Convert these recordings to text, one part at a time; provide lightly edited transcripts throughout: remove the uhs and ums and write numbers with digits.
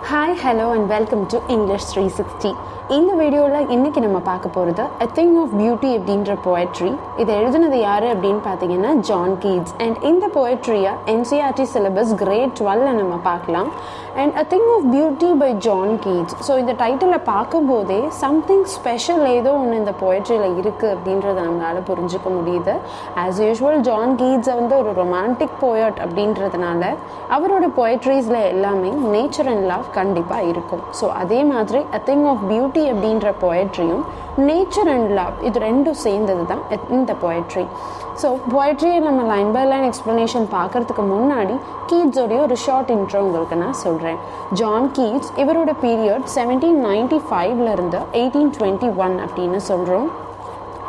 Hi, hello and welcome to English 360. இந்த வீடியோவில் இன்றைக்கி நம்ம பார்க்க போகிறது A Thing of Beauty அப்படின்ற poetry. இதை எழுதுனது யார் அப்படின்னு பார்த்தீங்கன்னா ஜான் கீட்ஸ். அண்ட் இந்த poetry-யை NCERT syllabus grade 12 நம்ம பார்க்கலாம். And A Thing of Beauty by John Keats. So இந்த டைட்டிலை பார்க்கும்போதே சம்திங் ஸ்பெஷல் ஏதோ ஒன்று இந்த poetry-ல இருக்குது அப்படின்றத நம்மளால் புரிஞ்சுக்க முடியுது. ஆஸ் யூஷுவல் ஜான் கீட்ஸை வந்து ஒரு ரொமான்டிக் போயட் அப்படின்றதுனால அவரோட poetries-ல எல்லாமே நேச்சர் அண்ட் லவ் கண்டிப்பாக இருக்கும். ஸோ அதே மாதிரி A Thing of Beauty அப்படின்ற போயட்ரியும் நேச்சர் அண்ட் லவ் இது ரெண்டும் சேர்ந்தது தான் இந்த போயட்ரி. ஸோ போயட்ரியை நம்ம லைன் பை லைன் எக்ஸ்ப்ளனேஷன் பார்க்கறதுக்கு முன்னாடி கீட்ஸோடைய ஒரு ஷார்ட் இன்ட்ரோ உங்களுக்கு நான் சொல்கிறேன். ஜான் கீட்ஸ் இவரோட பீரியட் 1795 1821 அப்படின்னு சொல்கிறோம்.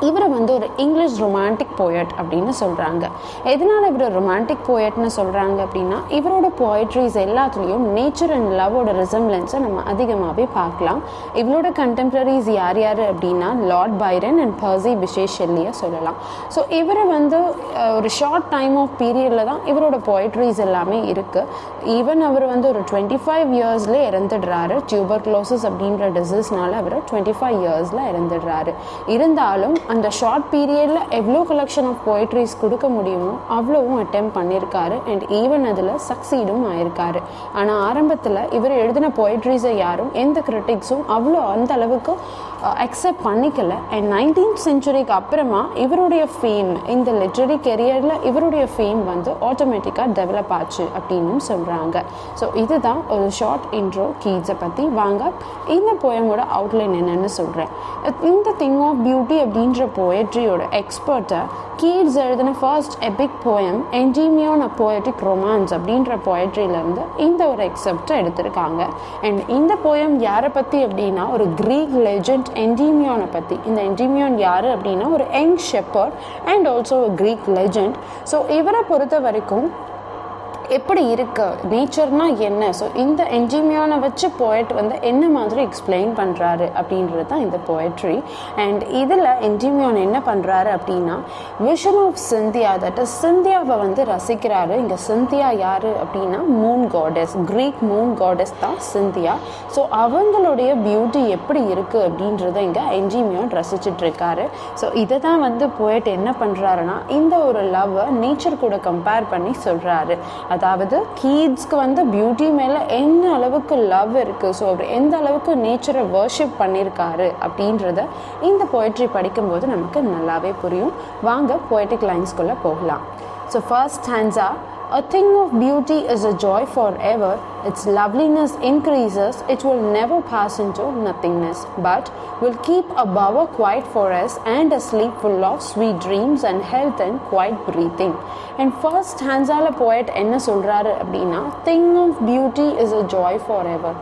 இவரை வந்து ஒரு இங்கிலீஷ் ரொமான்டிக் போயட் அப்படின்னு சொல்கிறாங்க. எதனால் இவர் ரொமான்டிக் போயட்னு சொல்கிறாங்க அப்படின்னா இவரோட போயட்ரிஸ் எல்லாத்துலேயும் நேச்சர் அண்ட் லவ்வோட ரிசம்லன்ஸை நம்ம அதிகமாகவே பார்க்கலாம். இவரோட கண்டெம்பரரிஸ் யார் யார் அப்படின்னா லார்ட் பைரன் அண்ட் பர்சி பிஷே ஷெல்லியை சொல்லலாம். ஸோ இவரை வந்து ஒரு ஷார்ட் டைம் ஆஃப் பீரியடில் தான் இவரோட போயட்ரிஸ் எல்லாமே இருக்குது. ஈவன் அவர் வந்து ஒரு 25 இயர்ஸ்லேயே இறந்துடுறாரு. டியூபர்குலோசிஸ் அப்படின்ற டிசீஸ்னால அவர் 25 இயர்ஸில் இறந்துடுறாரு. இருந்தாலும் அந்த ஷார்ட் பீரியடில் எவ்வளோ கலெக்ஷன் ஆஃப் போய்ட்ரிஸ் கொடுக்க முடியுமோ அவ்வளோவும் அட்டெம்ப்ட் பண்ணியிருக்காரு. அண்ட் ஈவன் அதில் சக்சீடும் ஆயிருக்காரு. ஆனால் ஆரம்பத்தில் இவர் எழுதின போய்ட்ரிஸை யாரும் எந்த கிரிட்டிக்ஸும் அவ்வளோ அந்த அளவுக்கு அக்செப்ட் பண்ணிக்கல. அண்ட் 19th செஞ்சுரிக்கு அப்புறமா இவருடைய ஃபேம் இந்த லிட்ரரி கெரியரில் இவருடைய ஃபேம் வந்து ஆட்டோமேட்டிக்காக டெவலப் ஆச்சு அப்படின்னு சொல்கிறாங்க. ஸோ இதுதான் ஒரு ஷார்ட் இன்ட்ரோ கீட்ஸை பற்றி. வாங்க இந்த போயமோட அவுட்லைன் என்னன்னு சொல்கிறேன். இந்த திங் ஆஃப் பியூட்டி அப்படின்ற போயட்ரியோட எக்ஸ்பர்ட்டை கீட்ஸ் எழுதின ஃபர்ஸ்ட் எபிக் போயம் என்டிமியோன் அ போயட்டிக் ரொமான்ஸ் அப்படின்ற போயட்ரியிலேருந்து இந்த ஒரு எக்ஸப்டை எடுத்திருக்காங்க. அண்ட் இந்த போயம் யாரை பற்றி அப்படின்னா ஒரு கிரீக் லெஜண்ட் என்டிமியோனை பற்றி. இந்த என்டிமியோன் யார் அப்படின்னா ஒரு யங் ஷெப்பர்ட் அண்ட் ஆல்சோ ஒரு கிரீக் லெஜண்ட். ஸோ இவரை பொறுத்த வரைக்கும் எப்படி இருக்கு நேச்சர்னா என்ன, ஸோ இந்த என்டிமியோனை வச்சு போயட் வந்து என்ன மாதிரி எக்ஸ்பிளைன் பண்ணுறாரு அப்படின்றது தான் இந்த போயட்ரி. அண்ட் இதில் என்டிமியோன் என்ன பண்ணுறாரு அப்படின்னா vision of Cynthia, that is சிந்தியாவை வந்து ரசிக்கிறாரு. இங்கே சிந்தியா யார் அப்படின்னா moon goddess, Greek moon goddess தான் சிந்தியா. ஸோ அவங்களுடைய பியூட்டி எப்படி இருக்குது அப்படின்றத இங்கே என்டிமியோன் ரசிச்சுட்டு இருக்காரு. ஸோ இதை தான் வந்து போயட் என்ன பண்ணுறாருன்னா இந்த ஒரு லவ்வை நேச்சர் கூட கம்பேர் பண்ணி சொல்கிறாரு. அதாவது கீட்ஸ்க்கு வந்து பியூட்டி மேலே என்ன அளவுக்கு லவ் இருக்குது, ஸோ அவர் எந்த அளவுக்கு நேச்சரை வர்ஷிப் பண்ணியிருக்காரு அப்படின்றத இந்த போய்ட்ரி படிக்கும்போது நமக்கு நல்லாவே புரியும். வாங்க போய்ட்டிக் லைன்ஸ்குள்ளே போகலாம். So first stanza A thing of beauty is a joy forever. Its loveliness increases. It will never pass into nothingness, but will keep above a quiet forest and a sleep full of sweet dreams and health and quiet breathing. And first stanza-la poet என்ன சொல்றாரு அப்படின்னா thing of beauty is a joy forever.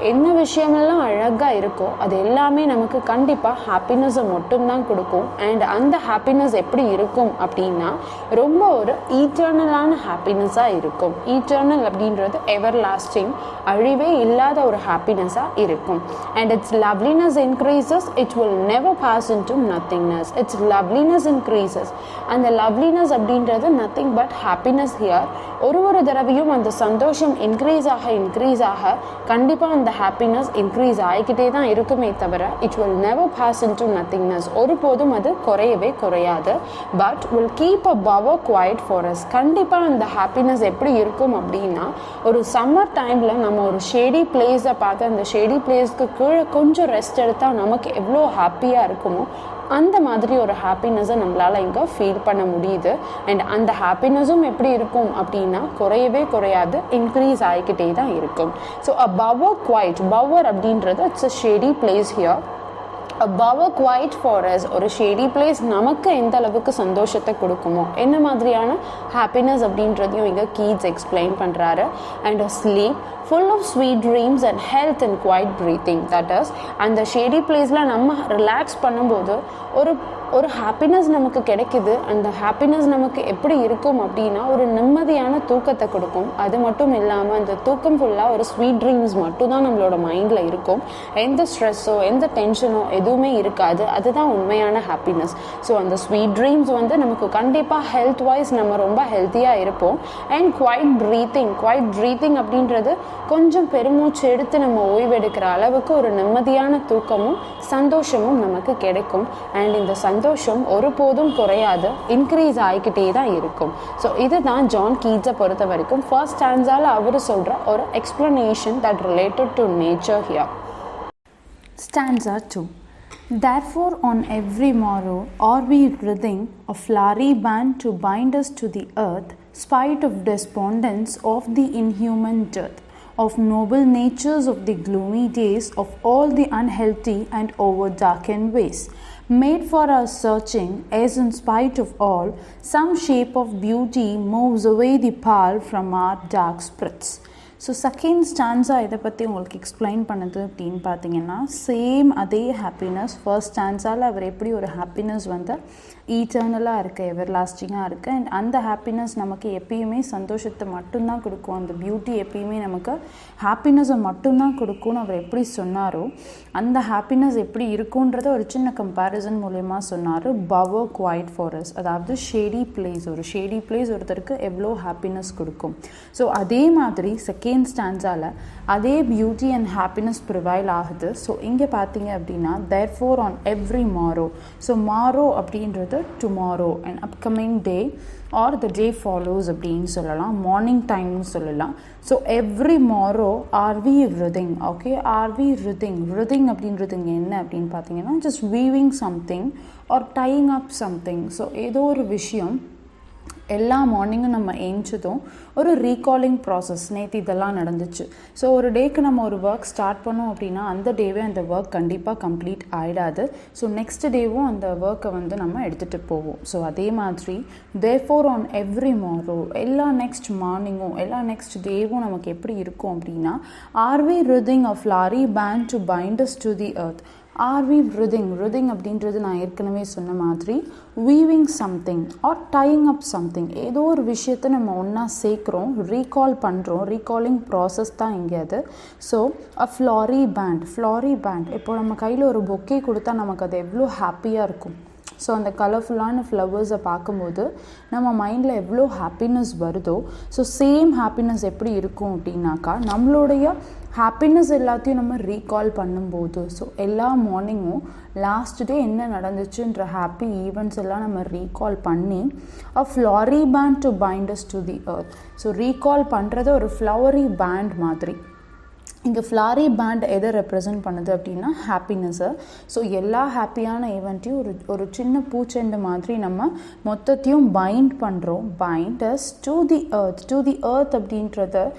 என்ன விஷயமெல்லாம் அழகாக இருக்கோ அது எல்லாமே நமக்கு கண்டிப்பாக ஹாப்பினஸை மட்டும்தான் கொடுக்கும். அண்ட் அந்த ஹாப்பினஸ் எப்படி இருக்கும் அப்படின்னா ரொம்ப ஒரு ஈட்டர்னலான ஹாப்பினஸாக இருக்கும். ஈட்டர்னல் அப்படின்றது எவர் லாஸ்டிங், அழிவே இல்லாத ஒரு ஹாப்பினஸாக இருக்கும். And its loveliness increases, it will never pass into nothingness. Its loveliness increases, அந்த லவ்லினஸ் அப்படின்றது நத்திங் பட் ஹாப்பினஸ் ஹியர். ஒரு தடவையும் அந்த சந்தோஷம் இன்க்ரீஸ் ஆக கண்டிப்பாக அந்த ஹாப்பினஸ் இன்க்ரீஸ் ஆகிக்கிட்டே தான் இருக்குமே தவிர it will never pass into nothingness, ஒருபோதும் அது குறையவே குறையாது. But will keep above a quiet forest. கண்டிப்பாக அந்த ஹாப்பினஸ் எப்படி இருக்கும் அப்படின்னா ஒரு சம்மர் டைமில் நம்ம ஒரு ஷேடி பிளேஸை பார்த்து அந்த ஷேடி பிளேஸ்க்கு கீழே கொஞ்சம் ரெஸ்ட் எடுத்தால் நமக்கு எவ்வளோ ஹாப்பியாக இருக்குமோ அந்த மாதிரி ஒரு ஹாப்பினஸை நம்மளால் இங்கே ஃபீல் பண்ண முடியுது. அண்ட் அந்த ஹாப்பினஸும் எப்படி இருக்கும் அப்படின்னா குறையவே குறையாது, இன்க்ரீஸ் ஆகிக்கிட்டே தான் இருக்கும். So above a quiet, bower அப்படின்றது it's a shady place here. above a quiet forest, ஒரு ஷேடி பிளேஸ் நமக்கு எந்த அளவுக்கு சந்தோஷத்தை கொடுக்குமோ என்ன மாதிரியான ஹாப்பினஸ் அப்படின்றதையும் இங்கே கீட்ஸ் எக்ஸ்பிளைன் பண்ணுறாரு. And a sleep full of sweet dreams and health and quiet breathing. that is அந்த ஷேடி பிளேஸில் நம்ம ரிலாக்ஸ் பண்ணும்போது ஒரு ஒரு ஹாப்பினஸ் நமக்கு கிடைக்குது. அந்த ஹாப்பினஸ் நமக்கு எப்படி இருக்கும் அப்படின்னா ஒரு நிம்மதியான தூக்கத்தை கொடுக்கும். அது மட்டும் இல்லாமல் அந்த தூக்கம் ஃபுல்லாக ஒரு ஸ்வீட் ட்ரீம்ஸ் மட்டும் தான் நம்மளோட மைண்டில் இருக்கும். எந்த ஸ்ட்ரெஸ்ஸோ எந்த டென்ஷனோ எதுவுமே இருக்காது. அதுதான் உண்மையான ஹாப்பினஸ். ஸோ அந்த ஸ்வீட் ட்ரீம்ஸ் வந்து நமக்கு கண்டிப்பாக ஹெல்த் வைஸ் நம்ம ரொம்ப ஹெல்த்தியாக இருப்போம். அண்ட் குவைட் ப்ரீத்திங் அப்படின்றது கொஞ்சம் பெருமூச்சு எடுத்து நம்ம ஓய்வெடுக்கிற அளவுக்கு ஒரு நிம்மதியான தூக்கமும் சந்தோஷமும் நமக்கு கிடைக்கும். அண்ட் இந்த சந்தோஷம் ஒருபோதும் குறையாது, இன்க்ரீஸ் ஆகிக்கிட்டே தான் இருக்கும். ஸோ இதுதான் ஜான் கீட்ஸை பொறுத்த வரைக்கும் ஃபர்ஸ்ட் ஸ்டான்ஸால் அவர் சொல்கிற ஒரு explanation that related to nature here. Stanza 2. Therefore on every morrow are we writhing, a flowery band to bind us to the earth, spite of despondence of the inhuman dearth, of noble natures of the gloomy days, of all the unhealthy and over-darkened ways, made for our searching, as in spite of all, some shape of beauty moves away the pall from our dark spirits. So second stanza இதை பற்றி உங்களுக்கு explain பண்ணது அப்படின்னு பார்த்தீங்கன்னா same அதே happiness first ஸ்டான்ஸால் அவர் எப்படி ஒரு happiness வந்து ஈட்டர்னலாக இருக்குது, எவர் லாஸ்டிங்காக இருக்குது. அண்ட் அந்த ஹாப்பினஸ் நமக்கு எப்பயுமே சந்தோஷத்தை மட்டும்தான் கொடுக்கும். அந்த பியூட்டி எப்பயுமே நமக்கு ஹாப்பினஸை மட்டும்தான் கொடுக்கும்னு அவர் எப்படி சொன்னாரோ அந்த ஹாப்பினஸ் எப்படி இருக்குன்றத ஒரு சின்ன கம்பேரிசன் மூலயமா சொன்னார். பவர் குவைட் ஃபாரஸ்ட், அதாவது ஷேடி பிளேஸ், ஒரு ஷேடி பிளேஸ் ஒருத்தருக்கு எவ்வளோ ஹாப்பினஸ் கொடுக்கும். ஸோ அதே மாதிரி செகண்ட் ஸ்டான்ஸால் அதே பியூட்டி அண்ட் ஹாப்பினஸ் ப்ரிவைல் ஆகுது. ஸோ இங்கே பார்த்தீங்க அப்படின்னா therefore on every morrow, so morrow அப்படின்றது tomorrow and upcoming day or the day follows அப்படின்னு சொல்லலாம், மார்னிங் டைம்னு சொல்லலாம். So every morrow are we wreathing. Okay, are we wreathing அப்படின்றது இங்கே என்ன அப்படின்னு பார்த்தீங்கன்னா just weaving something or tying up something. So ஏதோ ஒரு விஷயம் எல்லா மார்னிங்கும் நம்ம ஏஞ்சதும் ஒரு ரீகாலிங் ப்ராசஸ், நேற்று இதெல்லாம் நடந்துச்சு. ஸோ ஒரு டேக்கு நம்ம ஒரு ஒர்க் ஸ்டார்ட் பண்ணோம் அப்படின்னா அந்த டேவே அந்த ஒர்க் கண்டிப்பாக கம்ப்ளீட் ஆகிடாது. ஸோ நெக்ஸ்ட் டேவும் அந்த ஒர்க்கை வந்து நம்ம எடுத்துகிட்டு போவோம். ஸோ அதே மாதிரி therefore on every morrow, எல்லா நெக்ஸ்ட் மார்னிங்கும் எல்லா நெக்ஸ்ட் டேவும் நமக்கு எப்படி இருக்கும் அப்படின்னா are we writhing a flowery band to bind us to the earth. Are we wreathing அப்படின்றது நான் ஏற்கனவே சொன்ன மாதிரி weaving something or tying up something, ஏதோ ஒரு விஷயத்தை நம்ம ஒன்றா சேர்க்குறோம், ரீகால் பண்ணுறோம், ரீகாலிங் ப்ராசஸ் தான் இங்கே அது. ஸோ அ ஃப்ளாரி பேண்ட், இப்போ நம்ம கையில் ஒரு பொக்கே கொடுத்தா நமக்கு அது எவ்வளோ ஹாப்பியாக இருக்கும். ஸோ அந்த கலர்ஃபுல்லான ஃப்ளவர்ஸை பார்க்கும்போது நம்ம மைண்டில் எவ்வளோ ஹாப்பினஸ் வருதோ, ஸோ சேம் ஹாப்பினஸ் எப்படி இருக்கும் அப்படின்னாக்கா நம்மளுடைய ஹாப்பினஸ் எல்லாத்தையும் நம்ம ரீகால் பண்ணும்போது, ஸோ எல்லா மார்னிங்கும் லாஸ்ட் டே என்ன நடந்துச்சுன்ற ஹாப்பி ஈவெண்ட்ஸ் எல்லாம் நம்ம ரீகால் பண்ணி a flowery band to bind us to the earth. So recall பண்ணுறது ஒரு ஃப்ளவரி பேண்ட் மாதிரி. இங்கே ஃப்ளாரி பேண்ட் எதை ரெப்ரசன்ட் பண்ணுது அப்படின்னா ஹாப்பினஸ்ஸை. ஸோ எல்லா ஹாப்பியான ஈவெண்ட்டையும் ஒரு சின்ன பூச்செண்டு மாதிரி நம்ம மொத்தத்தையும் பைண்ட் பண்ணுறோம். Bind us to the earth அப்படின்றத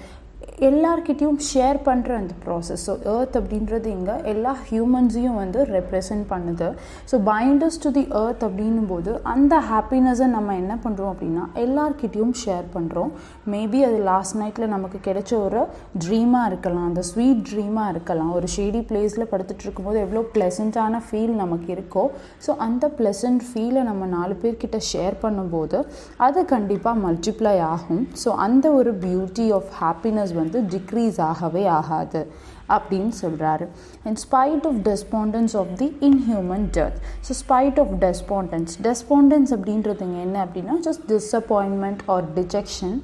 எல்லார்கிட்டையும் ஷேர் பண்ணுற அந்த ப்ராசஸ். ஸோ எர்த் அப்படின்றது இங்கே எல்லா ஹியூமன்ஸையும் வந்து ரெப்ரசன்ட் பண்ணுது. So binders to the earth அப்படின்னும் போது அந்த ஹாப்பினஸை நம்ம என்ன பண்ணுறோம் அப்படின்னா எல்லார்கிட்டையும் ஷேர் பண்ணுறோம். மேபி அது லாஸ்ட் நைட்டில் நமக்கு கிடைச்ச ஒரு ட்ரீமாக இருக்கலாம், அந்த ஸ்வீட் ட்ரீமாக இருக்கலாம். ஒரு ஷேடி பிளேஸில் படுத்துட்டு இருக்கும்போது எவ்வளோ ப்ளசண்ட்டான ஃபீல் நமக்கு இருக்கோ, ஸோ அந்த ப்ளசண்ட் ஃபீலை நம்ம 4 பேர்கிட்ட ஷேர் பண்ணும்போது அது கண்டிப்பாக மல்டிப்ளை ஆகும். ஸோ அந்த ஒரு பியூட்டி ஆஃப் ஹாப்பினஸ் வந்து டிக்ரீஸ் ஆகவே ஆகாது அப்படின்னு சொல்கிறாரு. In spite of despondence of the inhuman death. So spite of despondence அப்படின்றதுங்க என்ன அப்படின்னா just disappointment or dejection.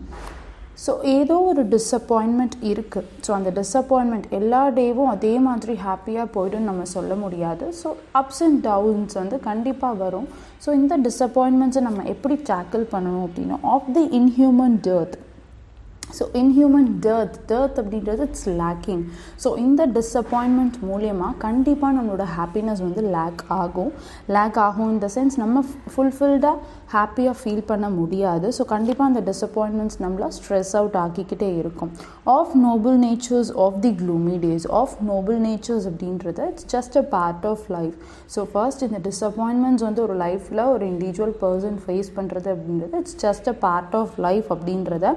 So ஏதோ ஒரு டிஸப்பாயின்மெண்ட் இருக்குது. ஸோ அந்த டிஸப்பாயின்மெண்ட் எல்லா டேவும் அதே மாதிரி ஹாப்பியாக போய்டும் நம்ம சொல்ல முடியாது. ஸோ அப்ஸ் அண்ட் டவுன்ஸ் வந்து கண்டிப்பாக வரும். ஸோ இந்த டிஸப்பாயின்மெண்ட்ஸை நம்ம எப்படி டேக்கிள் பண்ணணும் அப்படின்னா of the inhuman death. So inhuman death அப்படின்றது இட்ஸ் லேக்கிங். ஸோ இந்த டிஸப்பாயின்மெண்ட் மூலியமாக கண்டிப்பாக நம்மளோட ஹாப்பினஸ் வந்து லேக் ஆகும் இந்த சென்ஸ் நம்ம ஃபுல்ஃபில்டாக ஹாப்பியாக ஃபீல் பண்ண முடியாது. ஸோ கண்டிப்பாக அந்த டிஸப்பாயின்மெண்ட்ஸ் நம்மளை ஸ்ட்ரெஸ் அவுட் ஆக்கிக்கிட்டே இருக்கும். Of noble natures of the gloomy days. Of noble natures அப்படின்றது it's just a part of life. So first இந்த டிஸப்பாயின்மெண்ட்ஸ் வந்து ஒரு லைஃப்பில் ஒரு இண்டிவிஜுவல் பர்சன் ஃபேஸ் பண்ணுறது அப்படின்றது it's just a part of life அப்படின்றத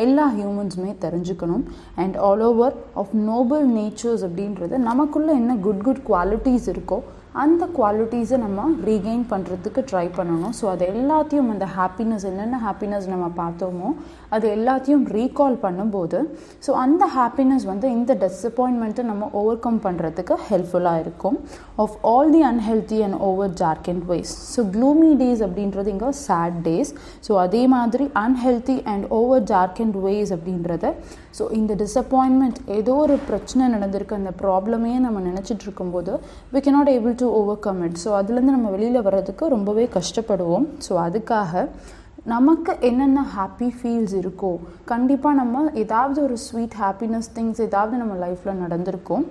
எல்லா ஹியூமன்ஸுமே தெரிஞ்சுக்கணும். And all over of noble natures அப்படின்றது நமக்குள்ளே என்ன குட் குவாலிட்டிஸ் இருக்கோ அந்த குவாலிட்டிஸை நம்ம ரீகெயின் பண்ணுறதுக்கு ட்ரை பண்ணணும். ஸோ அது எல்லாத்தையும் அந்த ஹாப்பினஸ், என்னென்ன ஹாப்பினஸ் நம்ம பார்த்தோமோ அது எல்லாத்தையும் ரீகால் பண்ணும்போது ஸோ அந்த ஹாப்பினஸ் வந்து இந்த டிஸப்பாயின்மெண்ட்டை நம்ம ஓவர் கம் பண்ணுறதுக்கு ஹெல்ப்ஃபுல்லாக இருக்கும். Of all the unhealthy and over darkened ways. So gloomy days அப்படின்றது இங்கே சேட் டேஸ். ஸோ அதே மாதிரி unhealthy and over darkened ways அப்படின்றத ஸோ இந்த டிஸப்பாயின்மெண்ட் ஏதோ ஒரு பிரச்சனை நடந்திருக்கு, அந்த ப்ராப்ளமே நம்ம நினச்சிட்டு இருக்கும்போது we cannot able to overcome it. So அதுலேருந்து நம்ம வெளியில் வர்றதுக்கு ரொம்பவே கஷ்டப்படுவோம். ஸோ அதுக்காக நமக்கு என்னென்ன ஹாப்பி ஃபீல்ஸ் இருக்கோ கண்டிப்பாக நம்ம ஏதாவது ஒரு ஸ்வீட் ஹாப்பினஸ் திங்ஸ் ஏதாவது நம்ம லைஃப்பில் நடந்திருக்கும்.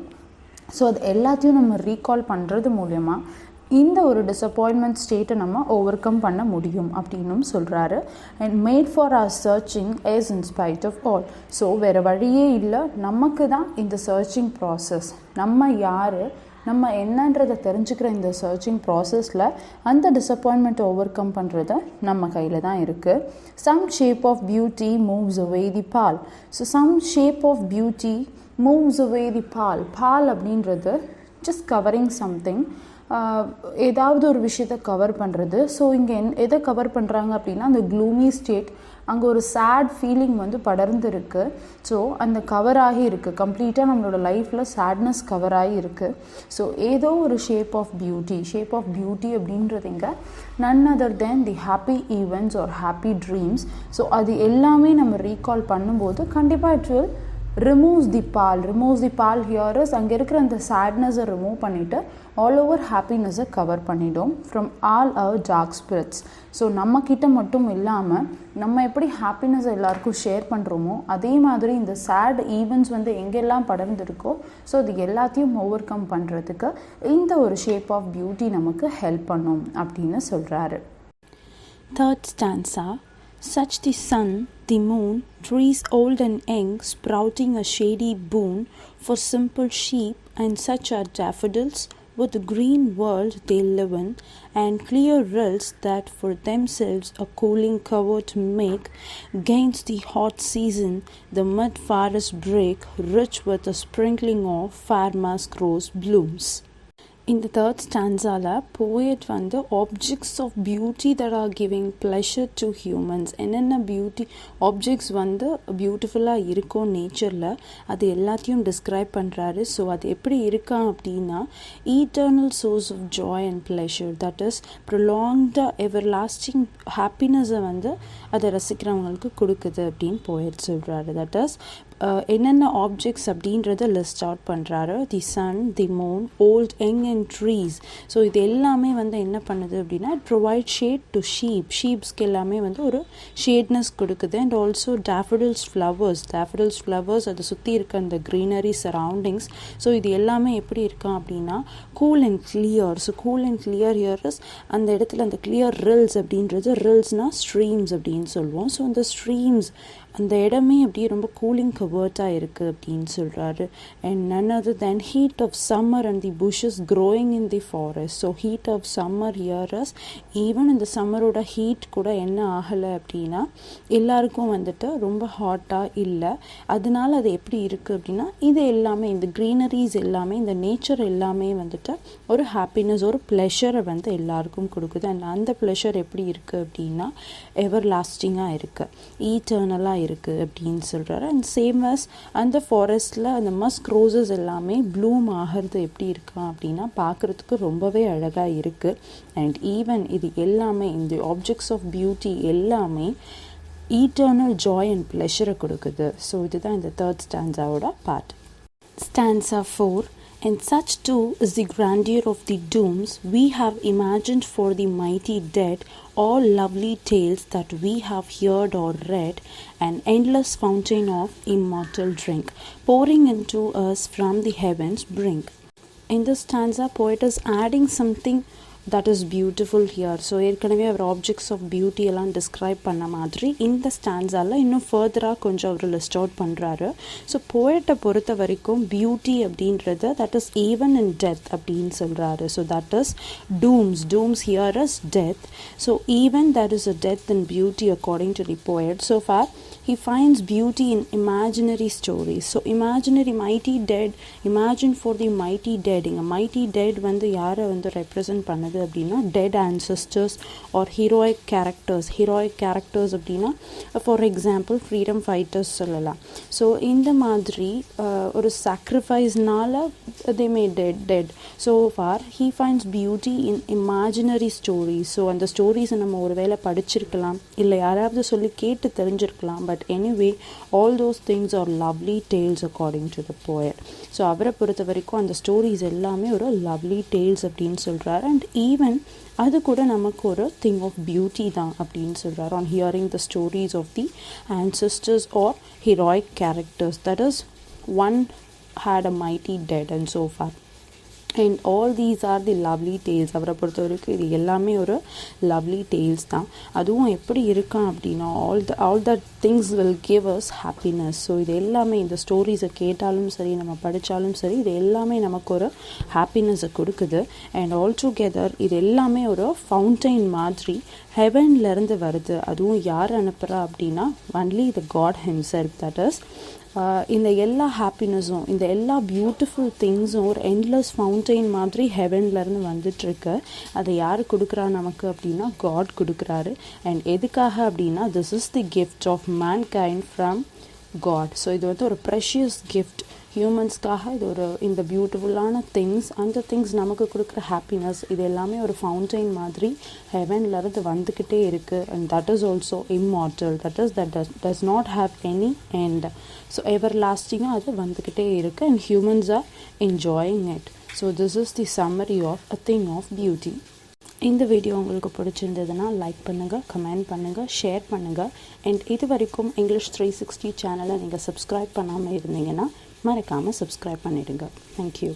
ஸோ அது எல்லாத்தையும் நம்ம ரீகால் பண்ணுறது மூலயமா இந்த ஒரு டிஸப்பாயின்மெண்ட் ஸ்டேட்டை நம்ம ஓவர் கம் பண்ண முடியும் அப்படின்னும் சொல்கிறாரு. And made for our searching is in spite of all. So வேறு வழியே இல்லை, நமக்கு தான் இந்த சர்ச்சிங் ப்ராசஸ், நம்ம யார், நம்ம என்னன்றதை தெரிஞ்சுக்கிற இந்த சர்ச்சிங் ப்ராசஸில் அந்த டிஸப்பாயின்மெண்ட்டை ஓவர் கம் பண்ணுறது நம்ம கையில் தான் இருக்குது. Some shape of beauty moves away the pall. So some shape of beauty moves away the pall. Pall அப்படின்றது ஜஸ்ட் கவரிங் சம்திங், ஏதாவது ஒரு விஷயத்தை கவர் பண்ணுறது. ஸோ இங்கே எதை கவர் பண்ணுறாங்க அப்படின்னா அந்த க்ளூமி ஸ்டேட், அங்கே ஒரு சேட் ஃபீலிங் வந்து படர்ந்து இருக்குது. ஸோ அந்த கவர் ஆகி இருக்குது, கம்ப்ளீட்டாக நம்மளோட லைஃப்பில் சேட்னஸ் கவர் ஆகி இருக்குது. ஸோ ஏதோ ஒரு ஷேப் ஆஃப் பியூட்டி அப்படின்றது இங்கே none other than the happy events or happy dreams. So அது எல்லாமே நம்ம ரீகால் பண்ணும்போது கண்டிப்பாக it will removes the pall here's அங்கே இருக்கிற அந்த சேட்னஸை ரிமூவ் பண்ணிவிட்டு ஆல் ஓவர் ஹாப்பினஸை கவர் பண்ணிடும் from all our dark spirits. So நம்மக்கிட்ட மட்டும் இல்லாமல் நம்ம எப்படி ஹாப்பினஸை எல்லாருக்கும் ஷேர் பண்ணுறோமோ அதே மாதிரி இந்த சேட் ஈவெண்ட்ஸ் வந்து எங்கெல்லாம் படர்ந்துருக்கோ ஸோ அது எல்லாத்தையும் ஓவர் கம் பண்ணுறதுக்கு இந்த ஒரு ஷேப் ஆஃப் பியூட்டி நமக்கு ஹெல்ப் பண்ணும் அப்படின்னு சொல்கிறாரு. Third stanza. Such the sun, the moon, trees old and young, sprouting a shady boon for simple sheep, and such are daffodils, with the green world they live in, and clear rills that for themselves a cooling cover to make, gainst the hot season the mid forest break, rich with a sprinkling of fair mask rose blooms. இந்த third ஸ்டான்ஸாவில் poet வந்து objects of beauty that are giving pleasure to humans, என்னென்ன beauty objects வந்து பியூட்டிஃபுல்லாக இருக்கும் நேச்சரில் அது எல்லாத்தையும் describe பண்ணுறாரு. ஸோ அது எப்படி இருக்கா அப்படின்னா eternal source of joy and pleasure, that is prolonged everlasting ஹாப்பினஸை வந்து அதை ரசிக்கிறவங்களுக்கு கொடுக்குது அப்படின்னு போயட் சொல்கிறாரு. தட் இஸ் என்னென்ன ஆப்ஜெக்ட்ஸ் அப்படின்றத லிஸ்ட் அவுட் பண்ணுறாரு. The sun, the moon, old young and trees. So இது எல்லாமே வந்து என்ன பண்ணுது அப்படின்னா ப்ரொவைட் ஷேட் டு ஷீப்ஸ்க்கு எல்லாமே வந்து ஒரு ஷேட்னஸ் கொடுக்குது. அண்ட் ஆல்சோ டேஃபடில்ஸ் ஃப்ளவர்ஸ் அதை சுற்றி இருக்க அந்த க்ரீனரி சரௌண்டிங்ஸ். ஸோ இது எல்லாமே எப்படி இருக்கான் அப்படின்னா cool and clear. So cool and clear here's அந்த இடத்துல அந்த கிளியர் ரில்ஸ் அப்படின்றது, ரில்ஸ்னால் ஸ்ட்ரீம்ஸ் அப்படின்னு சொல்லுவோம். ஸோ அந்த ஸ்ட்ரீம்ஸ் அந்த இடமே அப்படியே ரொம்ப கூலிங் கவர்ட்டாக இருக்குது அப்படின்னு சொல்கிறாரு. And none other than heat of summer and the bushes growing in the forest. So heat of summer here is even இந்த சம்மரோட ஹீட் கூட என்ன ஆகலை அப்படின்னா எல்லாருக்கும் வந்துட்டு ரொம்ப ஹாட்டாக இல்லை. அதனால அது எப்படி இருக்குது அப்படின்னா இது எல்லாமே இந்த க்ரீனரிஸ் எல்லாமே இந்த நேச்சர் எல்லாமே வந்துட்டு ஒரு ஹாப்பினஸ் ஒரு ப்ளஷரை வந்து எல்லாருக்கும் கொடுக்குது. அண்ட் அந்த ப்ளஷர் எப்படி இருக்குது அப்படின்னா எவர் லாஸ்டிங்காக இருக்குது, ஈட்டர்னலாக இருக்குது அப்படின்னு சொல்கிறாரு. அண்ட் சேம் அஸ் அந்த ஃபாரஸ்டில் அந்த மஸ்க் ரோசஸ் எல்லாமே ப்ளூம் ஆகிறது எப்படி இருக்கா அப்படின்னா பார்க்குறதுக்கு ரொம்பவே அழகாக இருக்குது. அண்ட் ஈவன் இது எல்லாமே இந்த ஆப்ஜெக்ட்ஸ் ஆஃப் பியூட்டி எல்லாமே ஈட்டர்னல் ஜாய் அண்ட் ப்ளஷரை கொடுக்குது. ஸோ இதுதான் இந்த தேர்ட் ஸ்டான்ஸாவோட part. Stanza 4. And such too is the grandeur of the dooms we have imagined for the mighty dead, all lovely tales that we have heard or read, an endless fountain of immortal drink, pouring into us from the heavens brink. In this stanza, poet is adding something that is beautiful here. So ஏற்கனவே அவர் objects of beauty எல்லாம் describe பண்ண மாதிரி இந்த ஸ்டான்ஸால் இன்னும் ஃபர்தராக கொஞ்சம் அவர் லிஸ்ட் அவுட் பண்ணுறாரு. ஸோ போயட்டை பொறுத்த வரைக்கும் பியூட்டி அப்படின்றது that is even in death அப்படின்னு சொல்கிறாரு. So that is tombs here is death. So even that is a death in beauty according to the poet. So for he finds beauty in imaginary stories. So imaginary mighty dead, imagine for the mighty dead. இங்க mighty dead வந்து யாரை வந்து represent பண்ணுது அப்படின்னா dead ancestors or heroic characters அப்படின்னா for example freedom fighters சொல்லலாம். So இந்த மாதிரி ஒரு sacrifice-னால they may dead. So far he finds beauty in imaginary stories. So அந்த ஸ்டோரிஸை நம்ம ஒருவேளை படிச்சிருக்கலாம், இல்லை யாராவது சொல்லி கேட்டு தெரிஞ்சிருக்கலாம். But anyway all those things are lovely tales according to the poet. So அவரை பொறுத்த வரைக்கும் அந்த ஸ்டோரிஸ் எல்லாமே ஒரு லவ்லி டேல்ஸ் அப்படின்னு சொல்கிறார். அண்ட் ஈவன் அது கூட நமக்கு ஒரு திங் ஆஃப் பியூட்டி தான் அப்படின்னு சொல்கிறார். On hearing the stories of the ancestors or heroic characters, that is one had a mighty dead and so far. And all these are the lovely tales. அவரை பொறுத்த வரைக்கும் இது எல்லாமே ஒரு lovely tales தான். அதுவும் எப்படி இருக்கான் அப்படின்னா all the things will give us happiness. So இது எல்லாமே இந்த ஸ்டோரிஸை கேட்டாலும் சரி, நம்ம படித்தாலும் சரி, இது எல்லாமே நமக்கு ஒரு ஹாப்பினஸை கொடுக்குது. அண்ட் ஆல் டுகெதர் இது எல்லாமே ஒரு ஃபவுண்டைன் மாதிரி ஹெவன்லேருந்து வருது. அதுவும் யார் அனுப்புகிறா அப்படின்னா only the god himself. That is இந்த எல்லா ஹாப்பினஸும், இந்த எல்லா பியூட்டிஃபுல் திங்ஸும் ஒரு எண்ட்லெஸ் ஃபவுண்டைன் மாதிரி ஹெவன்லேருந்து வந்துட்டுருக்கு. அதை யார் கொடுக்குறா நமக்கு அப்படின்னா காட் கொடுக்குறாரு. அண்ட் எதுக்காக அப்படின்னா this is the gift of mankind from god. So இது வந்து ஒரு ப்ரெஷியஸ் கிஃப்ட் ஹியூமன்ஸ்க்காக. இது ஒரு இந்த பியூட்டிஃபுல்லான திங்ஸ், அந்த திங்ஸ் நமக்கு கொடுக்குற ஹாப்பினஸ், இது எல்லாமே ஒரு ஃபவுண்டைன் மாதிரி ஹெவன்லேருந்து வந்துக்கிட்டே இருக்குது. And that is also immortal. That is that does not have any end. So எவர் லாஸ்டிங்காக அது வந்துக்கிட்டே இருக்குது. And humans are enjoying it. So this is the summary of a thing of beauty. இந்த வீடியோ உங்களுக்கு பிடிச்சிருந்ததுன்னா லைக் பண்ணுங்கள், comment பண்ணுங்கள், ஷேர் பண்ணுங்கள். அண்ட் இது வரைக்கும் இங்கிலீஷ் 360 சேனலை நீங்கள் சப்ஸ்கிரைப் பண்ணாமல் இருந்தீங்கன்னா மறக்காமல் சப்ஸ்கிரைப் பண்ணிவிடுங்க. தேங்க்யூ.